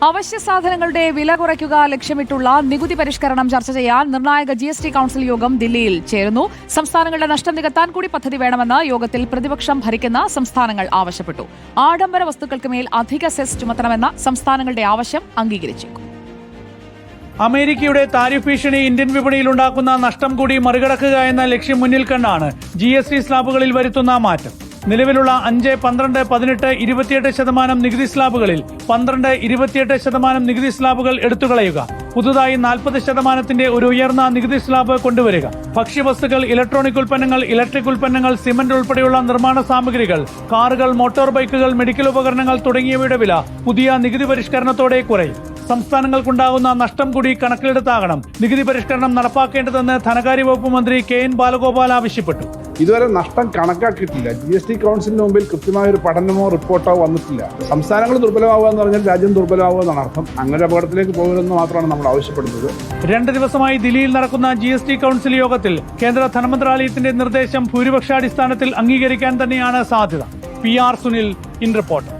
അവശ്യ സാധനങ്ങളുടെ വില കുറയ്ക്കുക ലക്ഷ്യമിട്ടുള്ള നികുതി പരിഷ്കരണം ചർച്ച ചെയ്യാൻ നിർണായക GST കൌൺസിൽ യോഗം ദില്ലിയിൽ ചേരുന്നു. സംസ്ഥാനങ്ങളുടെ നഷ്ടം നികത്താൻ കൂടി പദ്ധതി വേണമെന്ന് യോഗത്തിൽ പ്രതിപക്ഷം ഭരിക്കുന്ന സംസ്ഥാനങ്ങൾ ആവശ്യപ്പെട്ടു. ആഡംബര വസ്തുക്കൾക്ക് മേൽ അധിക സെസ് ചുമത്തണമെന്ന സംസ്ഥാനങ്ങളുടെ ആവശ്യം അംഗീകരിച്ചേക്കും. അമേരിക്കയുടെ താരിഫ് ഭീഷണി ഇന്ത്യൻ വിപണിയിൽ ഉണ്ടാക്കുന്ന നഷ്ടം കൂടി മറികടക്കുക എന്ന ലക്ഷ്യം മുന്നിൽ കണ്ടാണ് GST സ്ലാബുകളിൽ വരുത്തുന്ന മാറ്റം. നിലവിലുള്ള 5, 12, 18, 28% നികുതി സ്ലാബുകളിൽ 12, 28% നികുതി സ്ലാബുകൾ എടുത്തുകളയുക. പുതുതായി 40% ഒരു ഉയർന്ന നികുതി സ്ലാബ് കൊണ്ടുവരിക. ഭക്ഷ്യവസ്തുക്കൾ, ഇലക്ട്രോണിക് ഉൽപ്പന്നങ്ങൾ, ഇലക്ട്രിക് ഉൽപ്പന്നങ്ങൾ, സിമന്റ് ഉൾപ്പെടെയുള്ള നിർമ്മാണ സാമഗ്രികൾ, കാറുകൾ, മോട്ടോർ ബൈക്കുകൾ, മെഡിക്കൽ ഉപകരണങ്ങൾ തുടങ്ങിയവയുടെ വില പുതിയ നികുതി പരിഷ്കരണത്തോടെ കുറയും. സംസ്ഥാനങ്ങൾക്കുണ്ടാകുന്ന നഷ്ടം കൂടി കണക്കിലെടുത്താകണം നികുതി പരിഷ്കരണം നടപ്പാക്കേണ്ടതെന്ന് ധനകാര്യ വകുപ്പ് മന്ത്രി KN ബാലഗോപാൽ ആവശ്യപ്പെട്ടു. ഇതുവരെ നഷ്ടം കണക്കാക്കിയിട്ടില്ല. GST കൗൺസിലിന് മുമ്പിൽ കൃത്യമായ ഒരു പഠനമോ റിപ്പോർട്ടോ വന്നിട്ടില്ല. സംസ്ഥാനങ്ങൾ ദുർബലമാവുക എന്ന് പറഞ്ഞാൽ രാജ്യം ദുർബലമാവുക എന്നാണ് അർത്ഥം. അങ്ങനെ അപകടത്തിലേക്ക് പോകരുതെന്ന് മാത്രമാണ് നമ്മൾ ആവശ്യപ്പെടുന്നത്. 2 ദിവസമായി ദില്ലിയിൽ നടക്കുന്ന GST കൗൺസിൽ യോഗത്തിൽ കേന്ദ്ര ധനമന്ത്രാലയത്തിന്റെ നിർദ്ദേശം ഭൂരിപക്ഷാടിസ്ഥാനത്തിൽ അംഗീകരിക്കാൻ തന്നെയാണ് സാധ്യത. PR Sunil, in reporter.